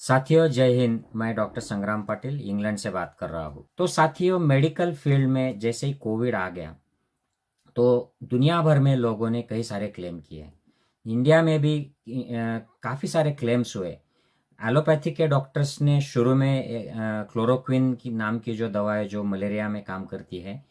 साथियों, जय हिंद। मैं डॉक्टर संग्राम पाटिल इंग्लैंड से बात कर रहा हूँ। तो साथियों, मेडिकल फील्ड में जैसे ही कोविड आ गया तो दुनिया भर में लोगों ने कई सारे क्लेम किए। इंडिया में भी काफ़ी सारे क्लेम्स हुए। एलोपैथी के डॉक्टर्स ने शुरू में क्लोरोक्विन की नाम की जो दवा है जो मलेरिया में काम करती है,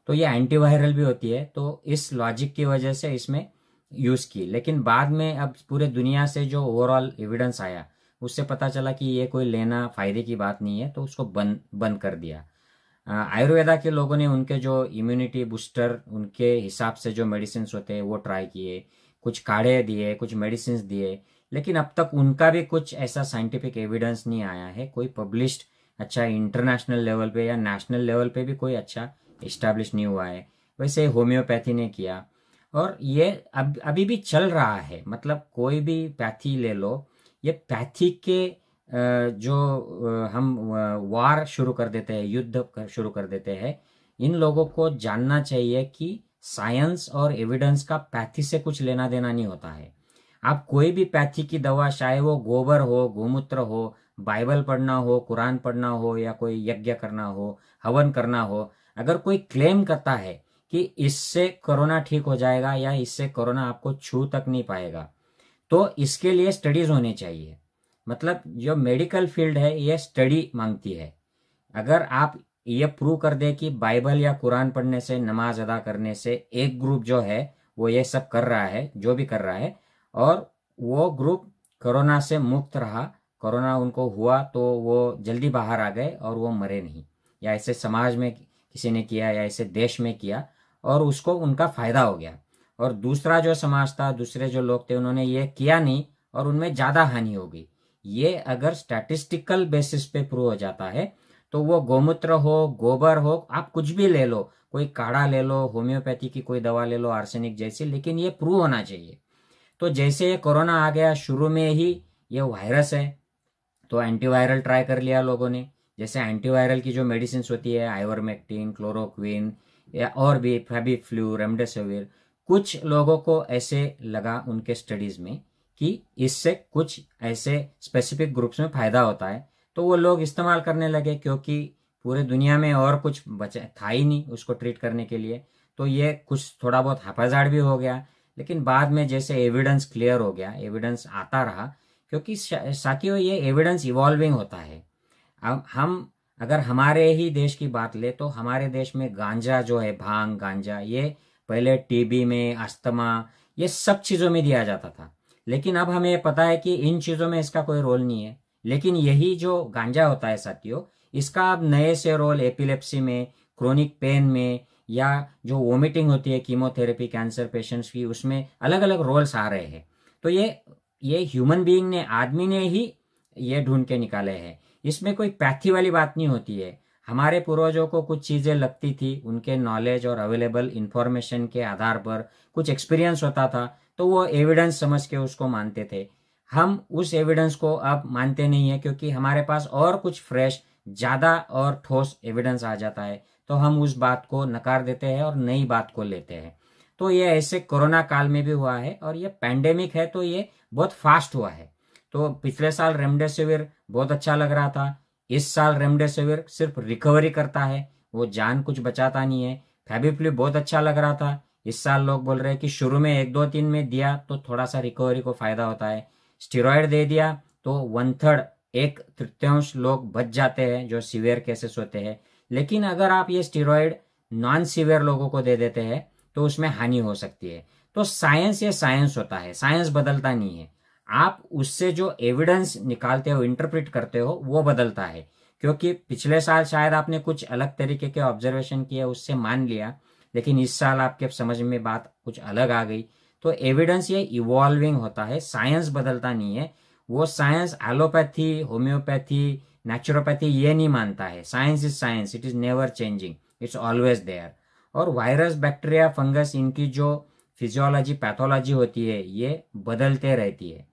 तो ये एंटीवायरल भी होती है, तो इस लॉजिक की वजह से इसमें यूज़ की। लेकिन बाद में अब पूरे दुनिया से जो ओवरऑल एविडेंस आया उससे पता चला कि ये कोई लेना फ़ायदे की बात नहीं है, तो उसको बंद बंद कर दिया। आयुर्वेदा के लोगों ने उनके जो इम्यूनिटी बूस्टर उनके हिसाब से जो मेडिसिन होते हैं वो ट्राई किए, कुछ काढ़े दिए, कुछ मेडिसिन दिए, लेकिन अब तक उनका भी कुछ ऐसा साइंटिफिक एविडेंस नहीं आया है। कोई पब्लिश्ड अच्छा इंटरनेशनल लेवल पे या नेशनल लेवल पे भी कोई अच्छा इस्टेब्लिश नहीं हुआ है। वैसे होम्योपैथी ने किया और ये अब अभी भी चल रहा है। मतलब कोई भी पैथी ले लो, ये पैथी के जो हम वार शुरू कर देते हैं, युद्ध शुरू कर देते हैं, इन लोगों को जानना चाहिए कि साइंस और एविडेंस का पैथी से कुछ लेना देना नहीं होता है। आप कोई भी पैथी की दवा, चाहे वो गोबर हो, गोमूत्र हो, बाइबल पढ़ना हो, कुरान पढ़ना हो, या कोई यज्ञ करना हो, हवन करना हो, अगर कोई क्लेम करता है कि इससे कोरोना ठीक हो जाएगा या इससे कोरोना आपको छू तक नहीं पाएगा, तो इसके लिए स्टडीज होनी चाहिए। मतलब जो मेडिकल फील्ड है ये स्टडी मांगती है। अगर आप ये प्रूव कर दे कि बाइबल या कुरान पढ़ने से, नमाज अदा करने से एक ग्रुप जो है वो ये सब कर रहा है, जो भी कर रहा है, और वो ग्रुप कोरोना से मुक्त रहा, कोरोना उनको हुआ तो वो जल्दी बाहर आ गए और वो मरे नहीं, या ऐसे समाज में किसी ने किया या ऐसे देश में किया और उसको उनका फायदा हो गया, और दूसरा जो समाज था, दूसरे जो लोग थे, उन्होंने ये किया नहीं और उनमें ज़्यादा हानि हो गई। ये अगर स्टैटिस्टिकल बेसिस पे प्रूव हो जाता है तो वो गोमूत्र हो, गोबर हो, आप कुछ भी ले लो, कोई काढ़ा ले लो, होम्योपैथी की कोई दवा ले लो, आर्सेनिक जैसी, लेकिन ये प्रूव होना चाहिए। तो जैसे ये कोरोना आ गया, शुरू में ही ये वायरस है तो एंटीवायरल ट्राई कर लिया लोगों ने। जैसे एंटीवायरल की जो मेडिसिन होती है, आइवरमेक्टिन, क्लोरोक्विन, या और भी फेबिफ्लू, रेमडेसिविर, कुछ लोगों को ऐसे लगा उनके स्टडीज में कि इससे कुछ ऐसे स्पेसिफिक ग्रुप्स में फायदा होता है, तो वो लोग इस्तेमाल करने लगे, क्योंकि पूरे दुनिया में और कुछ बचा था ही नहीं उसको ट्रीट करने के लिए। तो ये कुछ थोड़ा बहुत हापाजाड़ भी हो गया, लेकिन बाद में जैसे एविडेंस क्लियर हो गया, एविडेंस आता रहा, क्योंकि साथियों ये एविडेंस इवॉल्विंग होता है। अब हम अगर हमारे ही देश की बात ले तो हमारे देश में गांजा जो है, भांग गांजा, ये पहले टीबी में, अस्थमा, ये सब चीज़ों में दिया जाता था। लेकिन अब हमें पता है कि इन चीज़ों में इसका कोई रोल नहीं है। लेकिन यही जो गांजा होता है साथियों, इसका अब नए से रोल एपिलेप्सी में, क्रोनिक पेन में, या जो वोमिटिंग होती है कीमोथेरेपी कैंसर पेशेंट्स की, उसमें अलग अलग रोल्स आ रहे हैं। तो ये ह्यूमन बीइंग ने, आदमी ने ही ये ढूंढ के निकाले हैं। इसमें कोई पैथी वाली बात नहीं होती है। हमारे पूर्वजों को कुछ चीज़ें लगती थी, उनके नॉलेज और अवेलेबल इंफॉर्मेशन के आधार पर, कुछ एक्सपीरियंस होता था, तो वो एविडेंस समझ के उसको मानते थे। हम उस एविडेंस को अब मानते नहीं है, क्योंकि हमारे पास और कुछ फ्रेश, ज़्यादा और ठोस एविडेंस आ जाता है, तो हम उस बात को नकार देते हैं और नई बात को लेते हैं। तो ये ऐसे कोरोना काल में भी हुआ है, और ये पैंडेमिक है तो ये बहुत फास्ट हुआ है। तो पिछले साल रेमडेसिविर बहुत अच्छा लग रहा था, इस साल रेमडेसिविर सिर्फ रिकवरी करता है, वो जान कुछ बचाता नहीं है। फेबिफ्लू बहुत अच्छा लग रहा था, इस साल लोग बोल रहे हैं कि शुरू में 1-2 दिन में दिया तो थोड़ा सा रिकवरी को फायदा होता है। स्टेरॉयड दे दिया तो 1/3, 1/3 लोग बच जाते हैं जो सीवियर केसेस होते हैं। लेकिन अगर आप ये स्टेरॉयड नॉन सीवियर लोगों को दे देते हैं तो उसमें हानि हो सकती है। तो साइंस ये साइंस होता है, साइंस बदलता नहीं है। आप उससे जो एविडेंस निकालते हो, इंटरप्रेट करते हो, वो बदलता है। क्योंकि पिछले साल शायद आपने कुछ अलग तरीके के ऑब्जर्वेशन किए, उससे मान लिया, लेकिन इस साल आपके समझ में बात कुछ अलग आ गई। तो एविडेंस ये इवॉल्विंग होता है, साइंस बदलता नहीं है। वो साइंस एलोपैथी, होम्योपैथी, नेचुरोपैथी ये नहीं मानता है। Science is science, it is never changing, it's always there. और वायरस, बैक्टीरिया, फंगस, इनकी जो फिजियोलॉजी, पैथोलॉजी होती है, ये बदलते रहती है।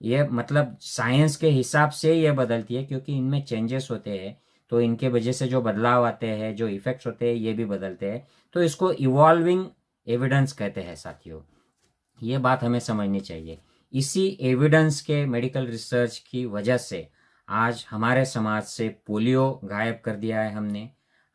ये मतलब साइंस के हिसाब से ये बदलती है, क्योंकि इनमें चेंजेस होते हैं, तो इनके वजह से जो बदलाव आते हैं, जो इफेक्ट्स होते हैं, ये भी बदलते हैं। तो इसको इवॉल्विंग एविडेंस कहते हैं साथियों। ये बात हमें समझनी चाहिए। इसी एविडेंस के, मेडिकल रिसर्च की वजह से आज हमारे समाज से पोलियो गायब कर दिया है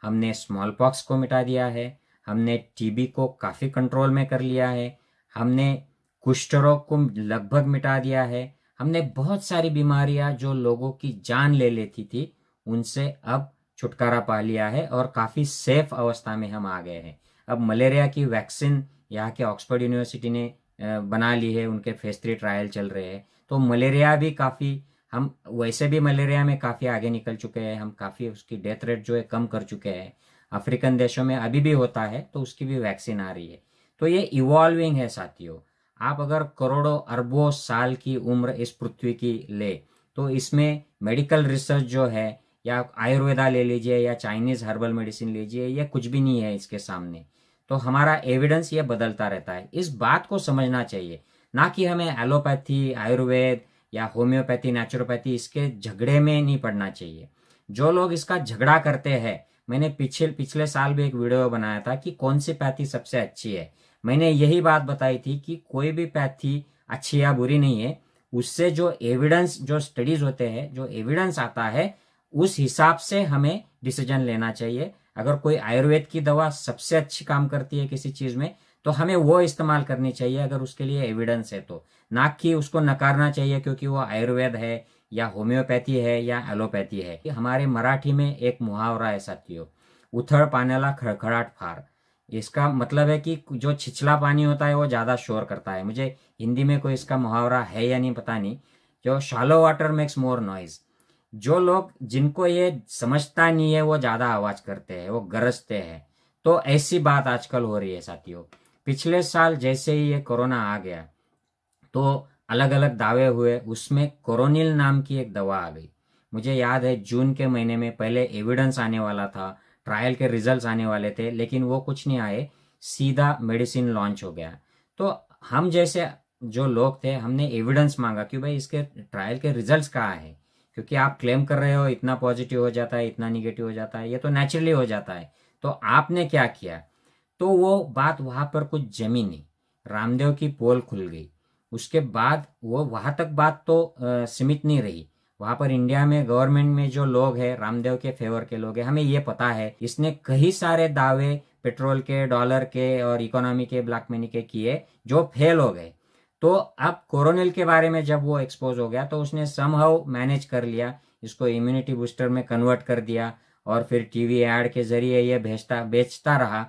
हमने स्मॉल पॉक्स को मिटा दिया है, हमने टीबी को काफ़ी कंट्रोल में कर लिया है, हमने कुष्ठ रोग को लगभग मिटा दिया है, हमने बहुत सारी बीमारियां जो लोगों की जान ले लेती थी उनसे अब छुटकारा पा लिया है और काफ़ी सेफ अवस्था में हम आ गए हैं। अब मलेरिया की वैक्सीन यहाँ के ऑक्सफोर्ड यूनिवर्सिटी ने बना ली है, उनके फेज 3 ट्रायल चल रहे हैं। तो मलेरिया भी काफ़ी, हम वैसे भी मलेरिया में काफ़ी आगे निकल चुके हैं, हम काफ़ी उसकी डेथ रेट जो है कम कर चुके हैं। अफ्रीकन देशों में अभी भी होता है तो उसकी भी वैक्सीन आ रही है। तो ये इवॉल्विंग है साथियों। आप अगर करोड़ों अरबों साल की उम्र इस पृथ्वी की ले तो इसमें मेडिकल रिसर्च जो है, या आयुर्वेदा ले लीजिए या चाइनीज हर्बल मेडिसिन लीजिए, ये कुछ भी नहीं है इसके सामने। तो हमारा एविडेंस ये बदलता रहता है, इस बात को समझना चाहिए। ना कि हमें एलोपैथी, आयुर्वेद या होम्योपैथी, नेचुरोपैथी इसके झगड़े में नहीं पड़ना चाहिए। जो लोग इसका झगड़ा करते हैं, मैंने पिछले साल भी एक वीडियो बनाया था कि कौन सी पैथी सबसे अच्छी है। मैंने यही बात बताई थी कि कोई भी पैथी अच्छी या बुरी नहीं है, उससे जो एविडेंस, जो स्टडीज होते हैं, जो एविडेंस आता है उस हिसाब से हमें डिसीजन लेना चाहिए। अगर कोई आयुर्वेद की दवा सबसे अच्छी काम करती है किसी चीज में तो हमें वो इस्तेमाल करनी चाहिए अगर उसके लिए एविडेंस है तो, ना कि उसको नकारना चाहिए क्योंकि वो आयुर्वेद है या होम्योपैथी है या एलोपैथी है। हमारे मराठी में एक मुहावरा है साथियों, उथड़ पाण्याला खड़खड़ाट फार। इसका मतलब है कि जो छिछला पानी होता है वो ज्यादा शोर करता है। मुझे हिंदी में कोई इसका मुहावरा है या नहीं पता नहीं। जो शालो वाटर मेक्स मोर नॉइज, जो लोग, जिनको ये समझता नहीं है वो ज्यादा आवाज करते हैं, वो गरजते हैं। तो ऐसी बात आजकल हो रही है साथियों। पिछले साल जैसे ही ये कोरोना आ गया तो अलग अलग दावे हुए, उसमें कोरोनिल नाम की एक दवा आ गई। मुझे याद है जून के महीने में पहले एविडेंस आने वाला था, ट्रायल के रिजल्ट्स आने वाले थे, लेकिन वो कुछ नहीं आए, सीधा मेडिसिन लॉन्च हो गया। तो हम जैसे जो लोग थे, हमने एविडेंस मांगा कि भाई इसके ट्रायल के रिजल्ट्स कहाँ है, क्योंकि आप क्लेम कर रहे हो इतना पॉजिटिव हो जाता है, इतना निगेटिव हो जाता है, ये तो नेचुरली हो जाता है। तो आपने क्या किया? तो वो बात वहां पर कुछ जमी नहीं, रामदेव की पोल खुल गई। उसके बाद वो वहां तक बात तो सीमित नहीं रही। वहां पर इंडिया में गवर्नमेंट में जो लोग हैं, रामदेव के फेवर के लोग हैं, हमें ये पता है इसने कई सारे दावे पेट्रोल के, डॉलर के और इकोनॉमी के, ब्लैक मनी के किए जो फेल हो गए। तो अब कोरोनिल के बारे में जब वो एक्सपोज हो गया तो उसने समहाउ मैनेज कर लिया, इसको इम्यूनिटी बूस्टर में कन्वर्ट कर दिया और फिर टीवी एड के जरिए ये बेचता रहा।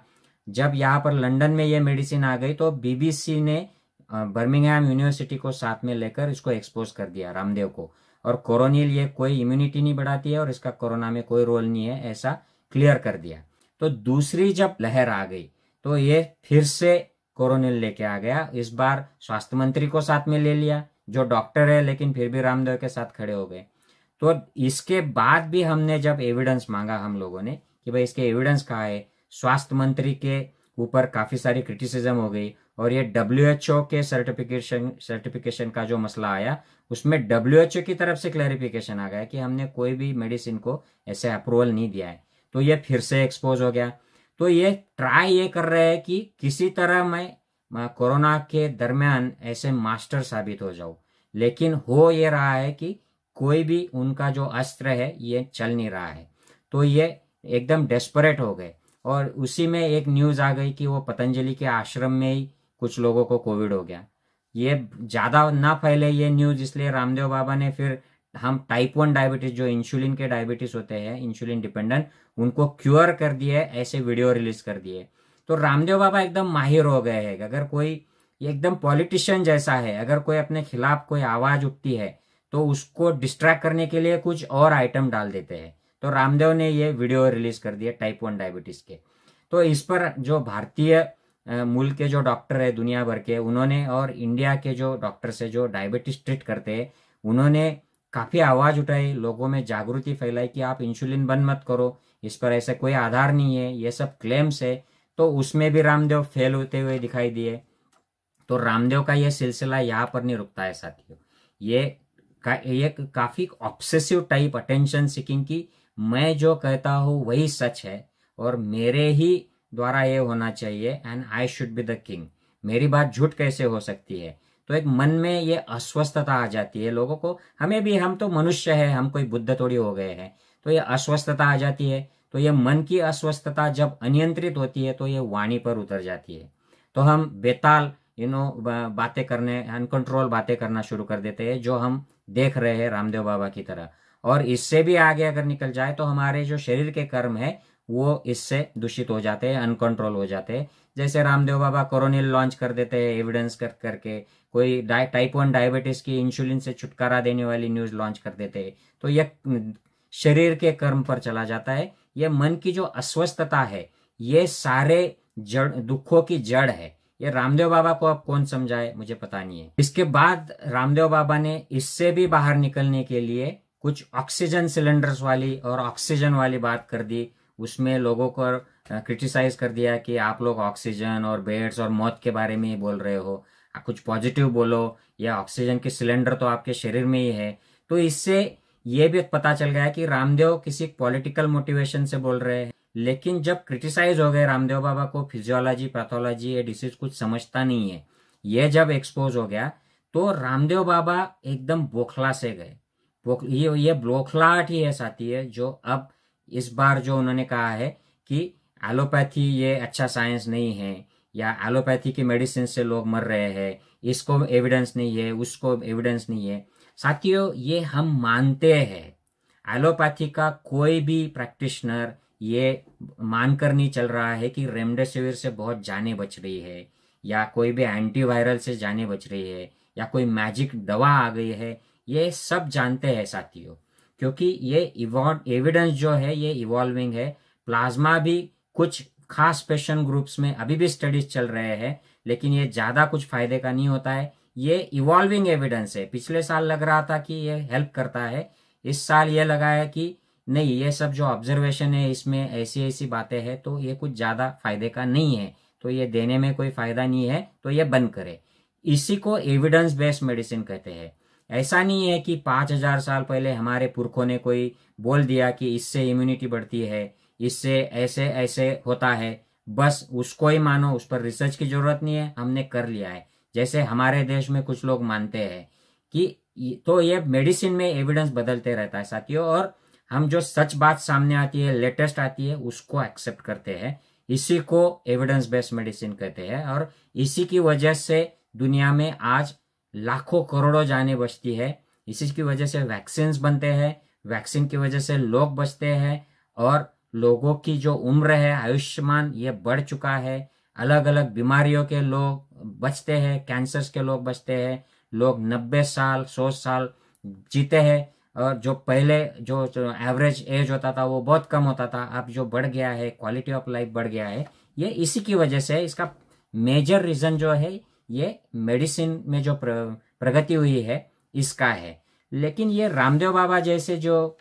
जब यहाँ पर लंदन में ये मेडिसिन आ गई तो बीबीसी ने बर्मिंघम यूनिवर्सिटी को साथ में लेकर इसको एक्सपोज कर दिया, रामदेव को। और कोरोनिल ये कोई इम्यूनिटी नहीं बढ़ाती है और इसका कोरोना में कोई रोल नहीं है, ऐसा क्लियर कर दिया। तो दूसरी जब लहर आ गई तो ये फिर से कोरोनिल लेके आ गया। इस बार स्वास्थ्य मंत्री को साथ में ले लिया, जो डॉक्टर है लेकिन फिर भी रामदेव के साथ खड़े हो गए। तो इसके बाद भी हमने जब एविडेंस मांगा हम लोगों ने कि भाई इसके एविडेंस कहाँ है, स्वास्थ्य मंत्री के ऊपर काफी सारी क्रिटिसिज्म हो गई। और ये WHO के सर्टिफिकेशन का जो मसला आया, उसमें WHO की तरफ से क्लैरिफिकेशन आ गया कि हमने कोई भी मेडिसिन को ऐसे अप्रूवल नहीं दिया है। तो ये फिर से एक्सपोज हो गया। तो ये ट्राई ये कर रहे हैं कि किसी तरह मैं कोरोना के दरमियान ऐसे मास्टर साबित हो जाऊं, लेकिन हो ये रहा है कि कोई भी उनका जो अस्त्र है ये चल नहीं रहा है। तो ये एकदम डेस्परेट हो गए। और उसी में एक न्यूज आ गई कि वो पतंजलि के आश्रम में ही कुछ लोगों को कोविड हो गया। ये ज्यादा ना फैले ये न्यूज, इसलिए रामदेव बाबा ने फिर हम टाइप 1 डायबिटीज, जो इंसुलिन के डायबिटीज होते हैं, इंसुलिन डिपेंडेंट, उनको क्योर कर दिए, ऐसे वीडियो रिलीज कर दिए। तो रामदेव बाबा एकदम माहिर हो गए हैं। अगर कोई एकदम पॉलिटिशियन जैसा है, अगर कोई अपने खिलाफ कोई आवाज उठती है तो उसको डिस्ट्रैक्ट करने के लिए कुछ और आइटम डाल देते हैं। तो रामदेव ने ये वीडियो रिलीज कर दिया टाइप 1 डायबिटीज के। तो इस पर जो भारतीय मूल के जो डॉक्टर है दुनिया भर के, उन्होंने, और इंडिया के जो डॉक्टर्स है जो डायबिटीज ट्रीट करते हैं, उन्होंने काफी आवाज उठाई, लोगों में जागृति फैलाई कि आप इंसुलिन बंद मत करो, इस पर ऐसे कोई आधार नहीं है, ये सब क्लेम्स है। तो उसमें भी रामदेव फेल होते हुए दिखाई दिए। तो रामदेव का ये सिलसिला यहाँ पर नहीं रुकता है साथियों। ये काफी ऑब्सेसिव टाइप अटेंशन सीकिंग की, मैं जो कहता हूँ वही सच है और मेरे ही द्वारा ये होना चाहिए, and I should be the king, मेरी बात झूठ कैसे हो सकती है। तो एक मन में ये अस्वस्थता आ जाती है लोगों को। हमें भी, हम तो मनुष्य है, हम कोई बुद्ध थोड़ी हो गए हैं। तो ये अस्वस्थता आ जाती है। तो ये मन की अस्वस्थता जब अनियंत्रित होती है तो ये वाणी पर उतर जाती है। तो हम बेताल बातें करने, अनकंट्रोल बातें करना शुरू कर देते हैं, जो हम देख रहे हैं रामदेव बाबा की तरह। और इससे भी आगे अगर निकल जाए तो हमारे जो शरीर के कर्म है वो इससे दूषित हो जाते हैं, अनकंट्रोल हो जाते हैं। जैसे रामदेव बाबा कोरोनिल लॉन्च कर देते हैं एविडेंस करके, कोई टाइप 1 डायबिटीज की इंसुलिन से छुटकारा देने वाली न्यूज लॉन्च कर देते हैं। तो यह शरीर के कर्म पर चला जाता है। यह मन की जो अस्वस्थता है, ये सारे दुखों की जड़ है। ये रामदेव बाबा को अब कौन समझाए, मुझे पता नहीं है। इसके बाद रामदेव बाबा ने इससे भी बाहर निकलने के लिए कुछ ऑक्सीजन सिलेंडर्स वाली और ऑक्सीजन वाली बात कर दी। उसमें लोगों को क्रिटिसाइज कर दिया कि आप लोग ऑक्सीजन और बेड्स और मौत के बारे में ही बोल रहे हो, कुछ पॉजिटिव बोलो, या ऑक्सीजन की सिलेंडर तो आपके शरीर में ही है। तो इससे ये भी पता चल गया कि रामदेव किसी पॉलिटिकल मोटिवेशन से बोल रहे हैं। लेकिन जब क्रिटिसाइज हो गए रामदेव बाबा को फिजियोलॉजी, पैथोलॉजी, ये डिसीज कुछ समझता नहीं है, ये जब एक्सपोज हो गया तो रामदेव बाबा एकदम बौखला से गए। ये बौखलाहट ही ऐसा आती है जो अब इस बार जो उन्होंने कहा है कि एलोपैथी ये अच्छा साइंस नहीं है, या एलोपैथी की मेडिसिन से लोग मर रहे हैं, इसको एविडेंस नहीं है, उसको एविडेंस नहीं है। साथियों, ये हम मानते हैं। एलोपैथी का कोई भी प्रैक्टिशनर ये मानकर नहीं चल रहा है कि रेमडेसिविर से बहुत जानें बच रही है, या कोई भी एंटीवायरल से जानें बच रही है, या कोई मैजिक दवा आ गई है। ये सब जानते हैं साथियों, क्योंकि ये एविडेंस जो है ये इवॉल्विंग है। प्लाज्मा भी कुछ खास पेशेंट ग्रुप्स में अभी भी स्टडीज चल रहे हैं, लेकिन ये ज्यादा कुछ फायदे का नहीं होता है। ये इवॉल्विंग एविडेंस है। पिछले साल लग रहा था कि ये हेल्प करता है, इस साल ये लगा है कि नहीं, ये सब जो ऑब्जर्वेशन है इसमें ऐसी ऐसी बातें हैं, तो ये कुछ ज्यादा फायदे का नहीं है, तो ये देने में कोई फायदा नहीं है, तो ये बंद करे। इसी को एविडेंस बेस्ड मेडिसिन कहते हैं। ऐसा नहीं है कि 5000 साल पहले हमारे पुरखों ने कोई बोल दिया कि इससे इम्यूनिटी बढ़ती है, इससे ऐसे ऐसे होता है, बस उसको ही मानो, उस पर रिसर्च की जरूरत नहीं है, हमने कर लिया है। जैसे हमारे देश में कुछ लोग मानते हैं कि तो ये मेडिसिन में एविडेंस बदलते रहता है साथियों, और हम जो सच बात सामने आती है, लेटेस्ट आती है, उसको एक्सेप्ट करते हैं। इसी को एविडेंस बेस्ड मेडिसिन कहते हैं। और इसी की वजह से दुनिया में आज लाखों करोड़ों जानें बचती है। इसी की वजह से वैक्सीन बनते हैं, वैक्सीन की वजह से लोग बचते हैं, और लोगों की जो उम्र है, आयुष्मान, ये बढ़ चुका है। अलग अलग बीमारियों के लोग बचते हैं, कैंसर्स के लोग बचते हैं, लोग 90 साल 100 साल जीते हैं। और जो पहले जो एवरेज एज होता था वो बहुत कम होता था, अब जो बढ़ गया है, क्वालिटी ऑफ लाइफ बढ़ गया है, ये इसी की वजह से। इसका मेजर रीजन जो है ये मेडिसिन में जो प्रगति हुई है इसका है। लेकिन ये रामदेव बाबा जैसे जो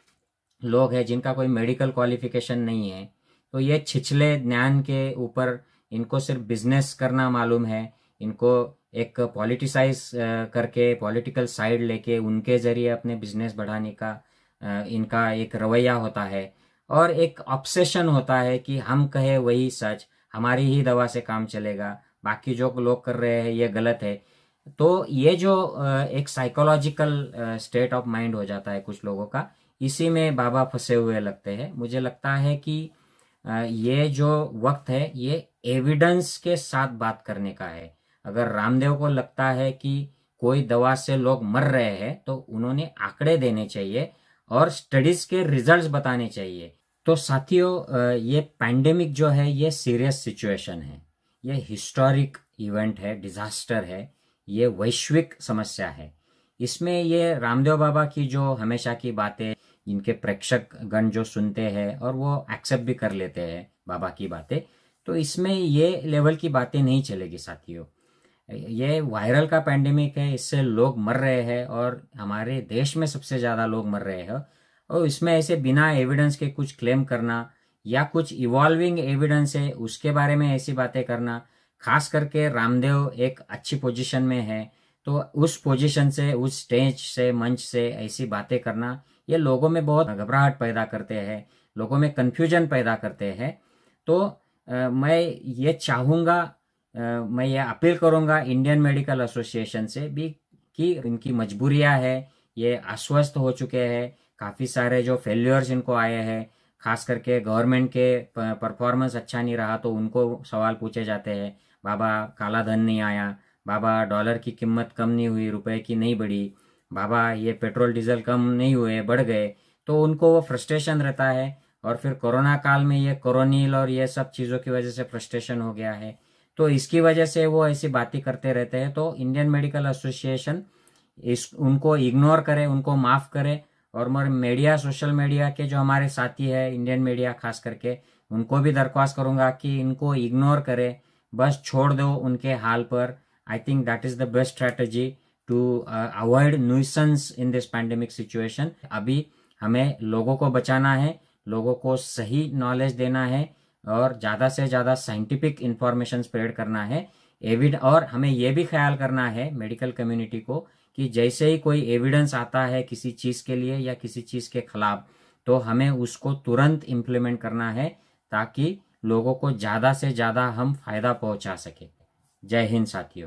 लोग हैं जिनका कोई मेडिकल क्वालिफिकेशन नहीं है, तो ये छिछले ज्ञान के ऊपर इनको सिर्फ बिजनेस करना मालूम है। इनको एक पॉलिटिसाइज करके, पॉलिटिकल साइड लेके उनके जरिए अपने बिजनेस बढ़ाने का इनका एक रवैया होता है, और एक ऑब्सेशन होता है कि हम कहे वही सच, हमारी ही दवा से काम चलेगा, बाकी जो लोग कर रहे हैं ये गलत है। तो ये जो एक साइकोलॉजिकल स्टेट ऑफ माइंड हो जाता है कुछ लोगों का, इसी में बाबा फंसे हुए लगते हैं। मुझे लगता है कि ये जो वक्त है ये एविडेंस के साथ बात करने का है। अगर रामदेव को लगता है कि कोई दवा से लोग मर रहे हैं तो उन्होंने आंकड़े देने चाहिए और स्टडीज के रिजल्ट्स बताने चाहिए। तो साथियों, ये पैंडेमिक जो है ये सीरियस सिचुएशन है, ये हिस्टोरिक इवेंट है, डिजास्टर है, ये वैश्विक समस्या है। इसमें ये रामदेव बाबा की जो हमेशा की बातें इनके प्रेक्षक गण जो सुनते हैं और वो एक्सेप्ट भी कर लेते हैं बाबा की बातें, तो इसमें ये लेवल की बातें नहीं चलेगी साथियों। ये वायरल का पैंडेमिक है, इससे लोग मर रहे हैं और हमारे देश में सबसे ज़्यादा लोग मर रहे हैं, और इसमें ऐसे बिना एविडेंस के कुछ क्लेम करना या कुछ इवॉल्विंग एविडेंस है उसके बारे में ऐसी बातें करना, खास करके रामदेव एक अच्छी पोजीशन में है तो उस पोजीशन से, उस स्टेज से, मंच से ऐसी बातें करना, ये लोगों में बहुत घबराहट पैदा करते हैं, लोगों में कन्फ्यूजन पैदा करते हैं। तो मैं ये चाहूँगा मैं ये अपील करूंगा इंडियन मेडिकल एसोसिएशन से भी कि इनकी मजबूरियां है, ये अस्वस्थ हो चुके हैं, काफ़ी सारे जो फेल्यूर्स इनको आए हैं, खास करके गवर्नमेंट के परफॉर्मेंस अच्छा नहीं रहा तो उनको सवाल पूछे जाते हैं, बाबा काला धन नहीं आया, बाबा डॉलर की कीमत कम नहीं हुई, रुपए की नहीं बढ़ी, बाबा ये पेट्रोल डीजल कम नहीं हुए बढ़ गए, तो उनको वो फ्रस्ट्रेशन रहता है। और फिर कोरोना काल में ये कोरोनिल और ये सब चीज़ों की वजह से फ्रस्ट्रेशन हो गया है, तो इसकी वजह से वो ऐसी बातें करते रहते हैं। तो इंडियन मेडिकल एसोसिएशन इस उनको इग्नोर करे, उनको माफ़ करे। और मीडिया, सोशल मीडिया के जो हमारे साथी है, इंडियन मीडिया खास करके, उनको भी दरख्वास्त करूंगा कि इनको इग्नोर करे, बस छोड़ दो उनके हाल पर। I think that is the best strategy to avoid nuisance in this pandemic situation. अभी हमें लोगों को बचाना है, लोगों को सही नॉलेज देना है और ज़्यादा से ज़्यादा साइंटिफिक इंफॉर्मेशन स्प्रेड करना है। और हमें यह भी ख्याल करना है मेडिकल कम्युनिटी को कि जैसे ही कोई एविडेंस आता है किसी चीज़ के लिए या किसी चीज़ के खिलाफ, तो हमें उसको तुरंत इम्प्लीमेंट करना है ताकि लोगों को ज़्यादा से ज़्यादा हम फायदा पहुंचा सके। जय हिंद साथियों।